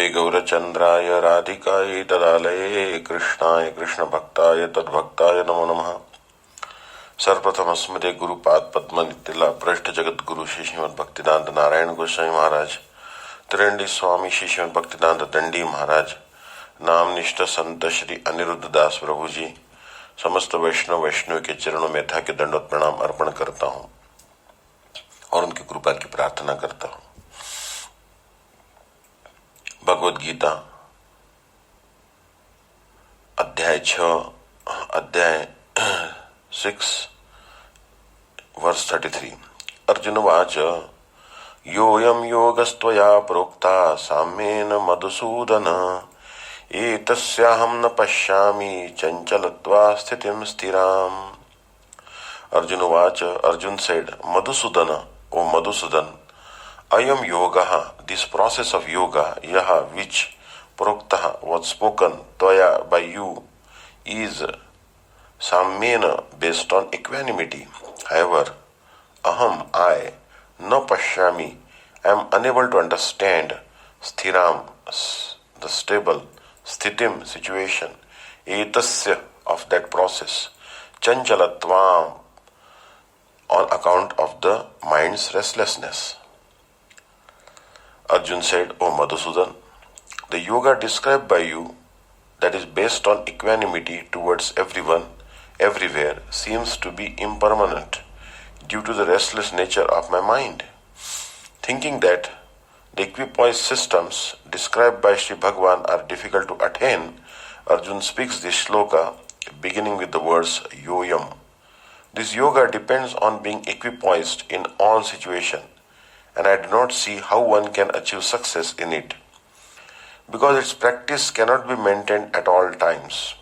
Vishnuve Gaurachandraya Radhikaye Tadalaye Krishnaya Krishna Bhaktaya Tadbhaktaya Namo Namaha. सर्वप्रथम स्मृति गुरुपाद पद्म नित्यला पृष्ठ जगत गुरु श्री श्रीमद भक्तिदांत नारायण गोस्वामी महाराज, त्रिंडी स्वामी श्री श्रीमद भक्तिदांत दंडी महाराज, नाम निष्ठ संत श्री अनिरुद्ध दास प्रभु जी, समस्त वैष्णव के चरणों में था के दंडोत प्रणाम अर्पण करता हूँ और उनकी कृपा की प्रार्थना करता हूँ। भगवद गीता अध्याय 6 वर्स 33। अर्जुन वाच योऽयं योगस्त्वया प्रोक्ता साम्येन मधुसूदन एतस्याहं न पश्यामि चंचलत्वा स्थितिं स्थिराम। Arjun Vacha, Arjun said, Madhusudana, O Madhusudan, Ayam Yogaha, this process of yoga, Yaha, which Proktaha was spoken, Tvaya, by you, is Sammena, based on equanimity. However, Aham, I, no Pashyami, am unable to understand Sthiram, the stable, Sthitim, situation, Etasya, of that process, Chanchalatvam, on account of the mind's restlessness. Arjun said, O Madhusudan, the yoga described by you, that is based on equanimity towards everyone, everywhere, seems to be impermanent due to the restless nature of my mind. Thinking that the equipoise systems described by Sri Bhagavan are difficult to attain, Arjun speaks this shloka beginning with the words Yoyam. This yoga depends on being equipoised in all situations, and I do not see how one can achieve success in it, because its practice cannot be maintained at all times.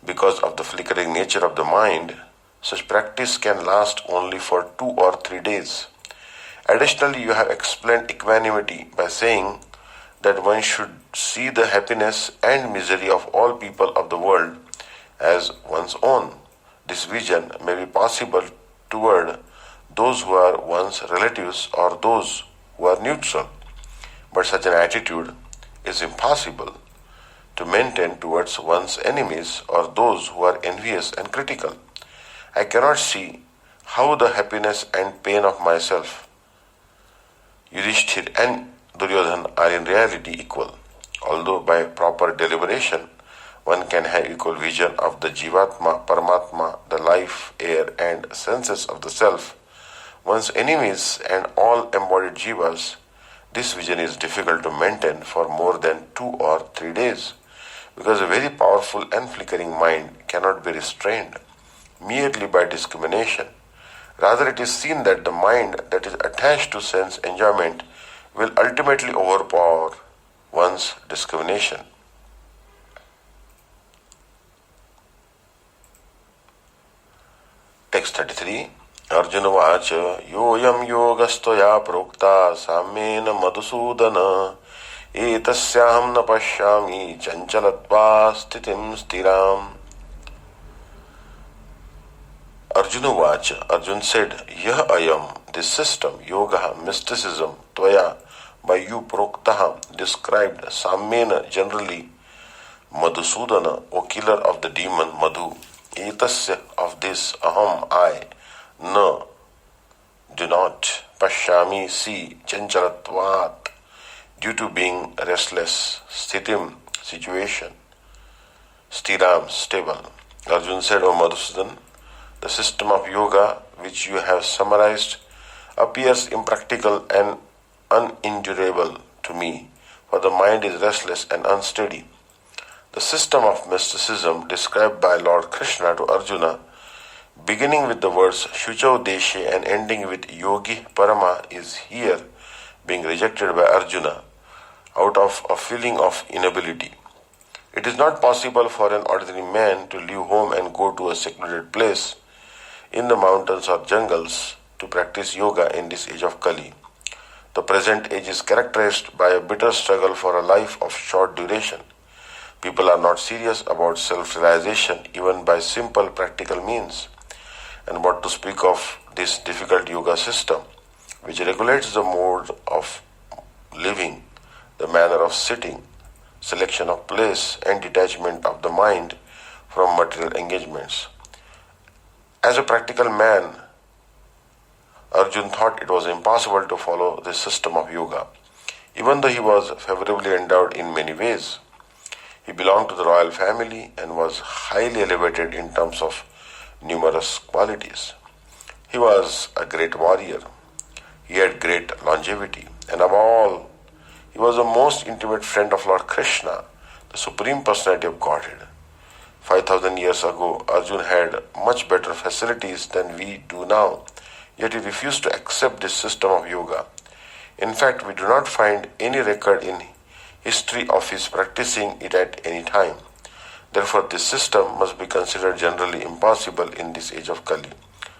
Because of the flickering nature of the mind, such practice can last only for 2 or 3 days. Additionally, you have explained equanimity by saying that one should see the happiness and misery of all people of the world as one's own. This vision may be possible toward those who are one's relatives or those who are neutral, but such an attitude is impossible to maintain towards one's enemies or those who are envious and critical. I cannot see how the happiness and pain of myself, Yudhishthir and Duryodhana, are in reality equal. Although by proper deliberation one can have equal vision of the Jivatma, Paramatma, the life, air and senses of the self, one's enemies and all embodied Jivas, this vision is difficult to maintain for more than 2 or 3 days, because a very powerful and flickering mind cannot be restrained merely by discrimination. Rather, it is seen that the mind that is attached to sense enjoyment will ultimately overpower one's discrimination. Text 33. Arjuna Vacha Yoyam Yogastoya Prokta Sammena Madhusudana Etasyaham na Pashyami Chanchalatva Sthitim Stiram. Arjuna Vacha, Arjun said, Yah Ayam, this system, yoga, mysticism, Tvaya, by you Proktaha, described, Sammena, generally, Madhusudana, O killer of the demon Madhu, Etasya, of this, Aham, I, No, do not, Pashyami, see, Chanchalatvat, due to being restless, Sthitim, situation, Stiram, stable. Arjun said, O Madhusudan, the system of yoga which you have summarized appears impractical and unendurable to me, for the mind is restless and unsteady. The system of mysticism described by Lord Krishna to Arjuna, beginning with the words Shuchau Deshe and ending with Yogi Parama, is here being rejected by Arjuna out of a feeling of inability. It is not possible for an ordinary man to leave home and go to a secluded place in the mountains or jungles to practice yoga in this age of Kali. The present age is characterized by a bitter struggle for a life of short duration. People are not serious about self-realization even by simple practical means. And what to speak of this difficult yoga system, which regulates the mode of living, the manner of sitting, selection of place, and detachment of the mind from material engagements. As a practical man, Arjun thought it was impossible to follow this system of yoga, even though he was favorably endowed in many ways. He belonged to the royal family and was highly elevated in terms of numerous qualities. He was a great warrior. He had great longevity, and above all, he was the most intimate friend of Lord Krishna, the Supreme Personality of Godhead. 5,000 years ago, Arjun had much better facilities than we do now, yet he refused to accept this system of yoga. In fact, we do not find any record in history of his practicing it at any time. Therefore, this system must be considered generally impossible in this age of Kali.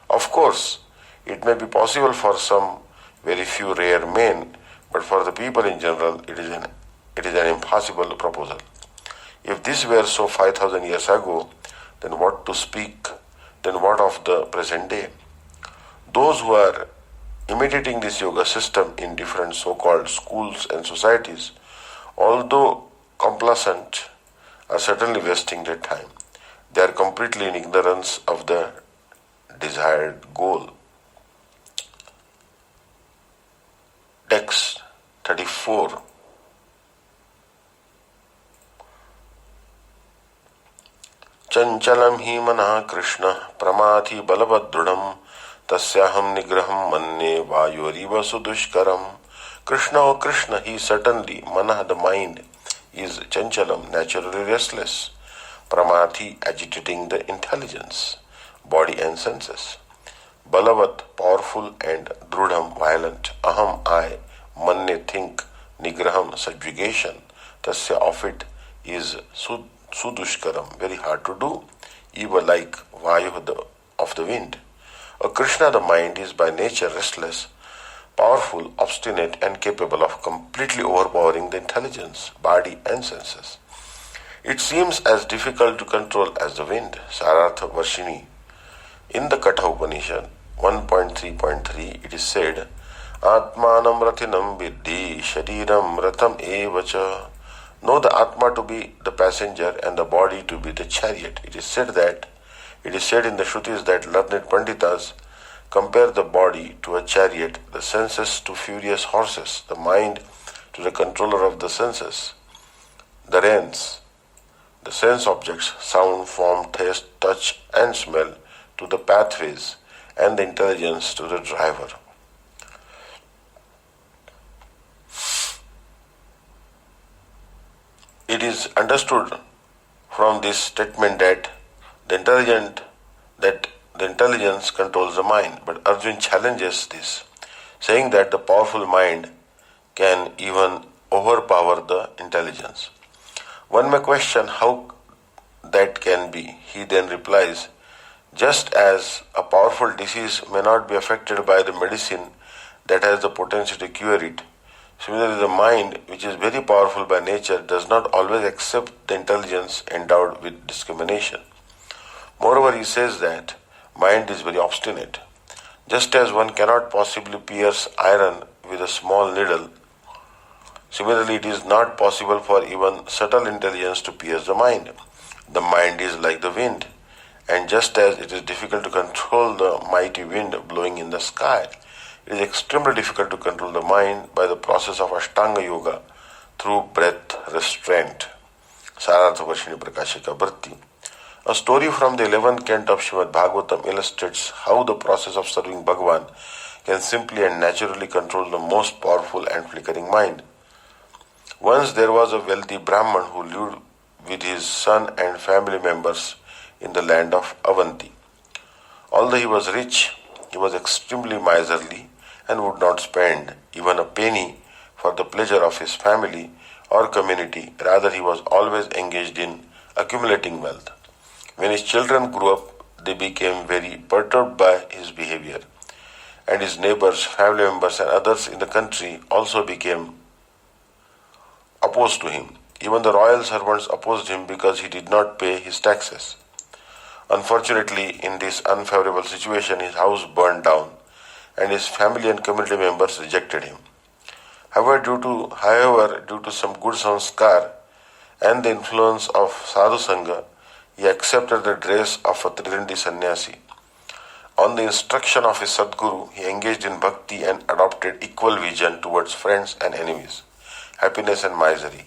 Of course, it may be possible for some very few rare men, but for the people in general, it is an impossible proposal. If this were so 5,000 years ago, then what of the present day? Those who are imitating this yoga system in different so-called schools and societies, although complacent, are certainly wasting their time. They are completely in ignorance of the desired goal. Text 34. Chanchalam hi manah Krishna pramathi balabadrudam tasyaham nigraham manne vayoriva sudushkaram. Krishna, O Krishna, he certainly, manah, the mind, is chanchalam, naturally restless, pramathi, agitating the intelligence, body and senses, balavat, powerful, and drudham, violent, aham, I, manne, think, nigraham, subjugation, tasya, of it, is sudushkaram, very hard to do, even like vayu of the wind. O Krishna, the mind, is by nature restless, powerful, obstinate, and capable of completely overpowering the intelligence, body, and senses. It seems as difficult to control as the wind. Sarartha Varshini. In the Katha Upanishad 1.3.3, it is said, Atmanam ratinam vidhi shariram ratam evacha. Know the Atma to be the passenger and the body to be the chariot. It is said in the Shrutis that learned Panditas compare the body to a chariot, the senses to furious horses, the mind to the controller of the senses, the reins, the sense objects, sound, form, taste, touch, and smell to the pathways, and the intelligence to the driver. It is understood from this statement that the intelligence controls the mind, but Arjun challenges this, saying that the powerful mind can even overpower the intelligence. One may question how that can be. He then replies, just as a powerful disease may not be affected by the medicine that has the potential to cure it, similarly the mind, which is very powerful by nature, does not always accept the intelligence endowed with discrimination. Moreover, he says that mind is very obstinate. Just as one cannot possibly pierce iron with a small needle, similarly it is not possible for even subtle intelligence to pierce the mind. The mind is like the wind, and just as it is difficult to control the mighty wind blowing in the sky, it is extremely difficult to control the mind by the process of Ashtanga Yoga through breath restraint. Sarartha Varshini Prakashika Bharti. A story from the 11th canto of Śrīmad-Bhagavatam illustrates how the process of serving Bhagavan can simply and naturally control the most powerful and flickering mind. Once there was a wealthy Brahman who lived with his son and family members in the land of Avanti. Although he was rich, he was extremely miserly and would not spend even a penny for the pleasure of his family or community. Rather, he was always engaged in accumulating wealth. When his children grew up, they became very perturbed by his behavior, and his neighbors, family members, and others in the country also became opposed to him. Even the royal servants opposed him because he did not pay his taxes. Unfortunately, in this unfavorable situation, his house burned down, and his family and community members rejected him. However, due to some good sanskar and the influence of sadhu sangha, he accepted the dress of a Tridandi sannyasi. On the instruction of his Sadguru, he engaged in bhakti and adopted equal vision towards friends and enemies, happiness and misery,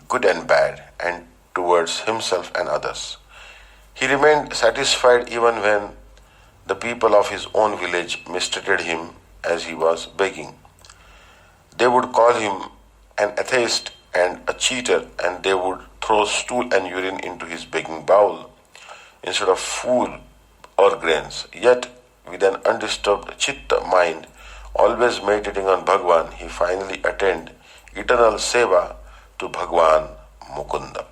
good and bad, and towards himself and others. He remained satisfied even when the people of his own village mistreated him as he was begging. They would call him an atheist and a cheater, and they would throw stool and urine into his begging bowl instead of food or grains. Yet, with an undisturbed chitta mind, always meditating on Bhagwan, he finally attained eternal seva to Bhagwan Mukunda.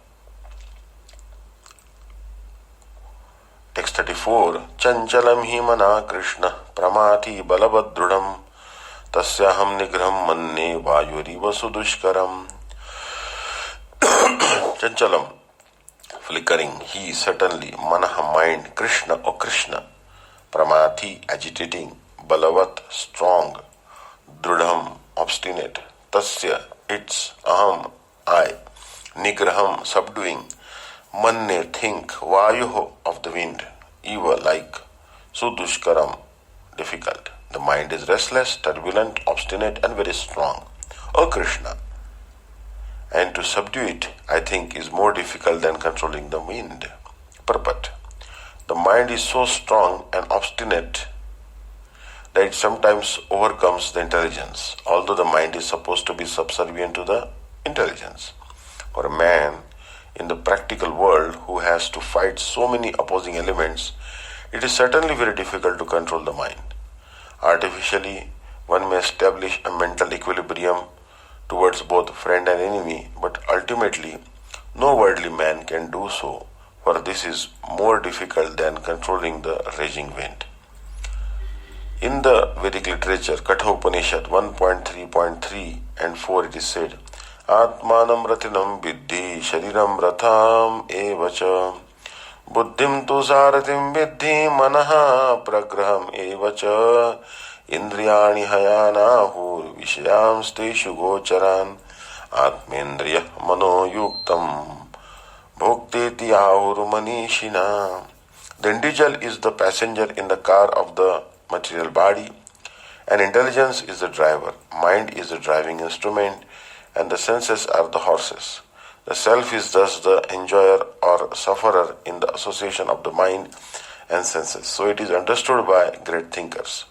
Text 34. Chanchalam hi mana Krishna pramati balabadrudam tasyaham nigraham manne vayuriva sudushkaram. Chanchalam, flickering, he certainly, manaha mind, Krishna or Krishna, pramati, agitating, balavat, strong, drudham, obstinate, tasya, its, aham, I, nigraham, subduing, manne, think, vayuho, of the wind, eva, like, sudushkaram, difficult. The mind is restless, turbulent, obstinate, and very strong. O Krishna, and to subdue it, I think, is more difficult than controlling the wind. Purport. The mind is so strong and obstinate that it sometimes overcomes the intelligence, although the mind is supposed to be subservient to the intelligence. For a man in the practical world who has to fight so many opposing elements, it is certainly very difficult to control the mind. Artificially, one may establish a mental equilibrium towards both friend and enemy, but ultimately no worldly man can do so, for this is more difficult than controlling the raging wind. In the Vedic literature, Katha Upanishad 1.3.3 and 4, it is said, Atmanam ratinam viddhi shariram ratham evacha buddhim tu saratim viddhi manaha pragraham evacha Indriyani hayanahur vishayam steshu gocharan atmendriya mano yuktam bhokteti ahur manishina. The individual is the passenger in the car of the material body, and intelligence is the driver. Mind is the driving instrument, and the senses are the horses. The self is thus the enjoyer or sufferer in the association of the mind and senses. So it is understood by great thinkers.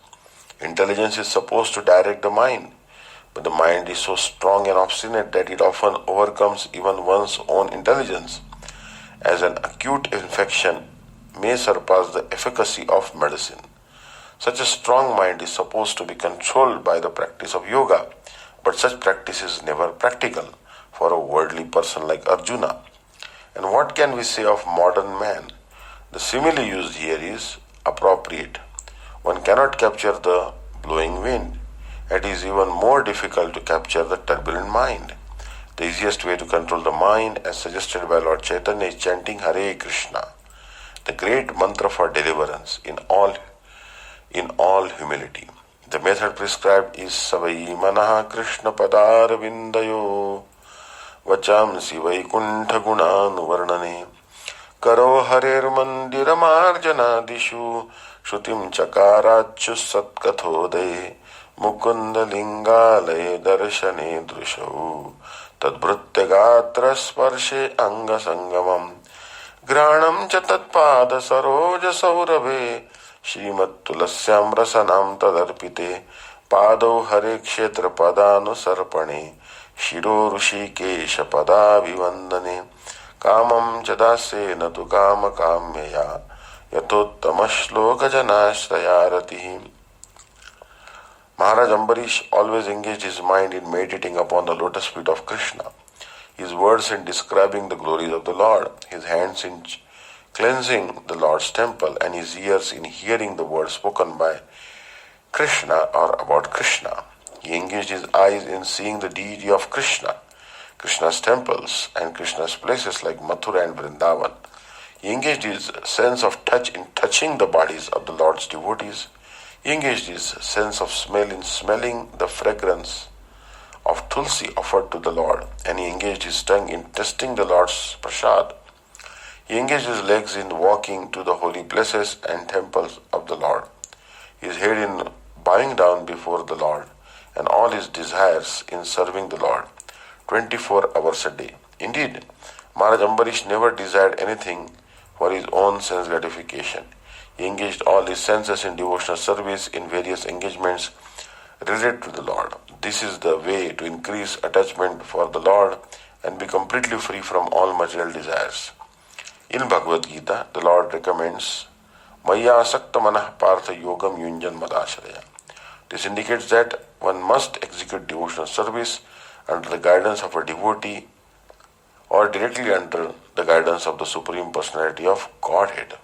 Intelligence is supposed to direct the mind, but the mind is so strong and obstinate that it often overcomes even one's own intelligence, as an acute infection may surpass the efficacy of medicine. Such a strong mind is supposed to be controlled by the practice of yoga, but such practice is never practical for a worldly person like Arjuna. And what can we say of modern man? The simile used here is appropriate. One cannot capture the blowing wind. It is even more difficult to capture the turbulent mind. The easiest way to control the mind, as suggested by Lord Caitanya, is chanting Hare Kṛṣṇa, the great mantra for deliverance in all humility. The method prescribed is Savai Manaha Krishna Padar Vindayo Vachamsi Vaikuntha Gunan Varnane Karo Harer Mandira Marjana Dishu Shrutim Chakarachus Satkathodaya Mukunda Lingalaye Darshane Drushau Tadbhrutyagatra Sparshe Anga Sangamam Granam Chatatpada Saroja Saurabhe Śrīmad-Tulasyam Rasanam Tadarpite Pado Hare Kshetra Padanu Sarpane Shiro Rushikesha Padavivandane Kamam Chadase Natu Kama Kamya Yatottama Shloka Janashrayaratihi. Maharaj Ambarish always engaged his mind in meditating upon the lotus feet of Krishna, his words in describing the glories of the Lord, his hands in cleansing the Lord's temple, and his ears in hearing the words spoken by Krishna or about Krishna. He engaged his eyes in seeing the deity of Krishna, Krishna's temples, and Krishna's places like Mathura and Vrindavan. He engaged his sense of touch in touching the bodies of the Lord's devotees. He engaged his sense of smell in smelling the fragrance of tulsi offered to the Lord, and he engaged his tongue in tasting the Lord's prasad. He engaged his legs in walking to the holy places and temples of the Lord, his head in bowing down before the Lord, and all his desires in serving the Lord 24 hours a day. Indeed, Maharaj Ambarish never desired anything for his own sense gratification. He engaged all his senses in devotional service in various engagements related to the Lord. This is the way to increase attachment for the Lord and be completely free from all material desires. In Bhagavad-gītā, the Lord recommends Maya Sakta Manah Partha Yogam Yunjan Madashraya. This indicates that one must execute devotional service under the guidance of a devotee or directly under the guidance of the Supreme Personality of Godhead.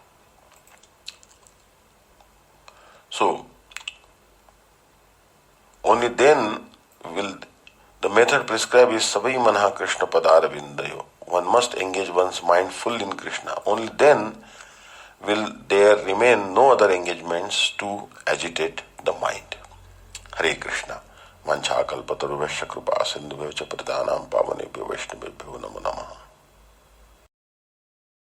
So, only then will the method prescribed is Savai Manah Krishna Padara Vindayo. One must engage one's mind full in Krishna. Only then will there remain no other engagements to agitate the mind. Hare Kṛṣṇa. Mancha kalpataruvesya kripa sindhuvesya pradhanam pavanebhyo vaishnavebhyo namo namaha.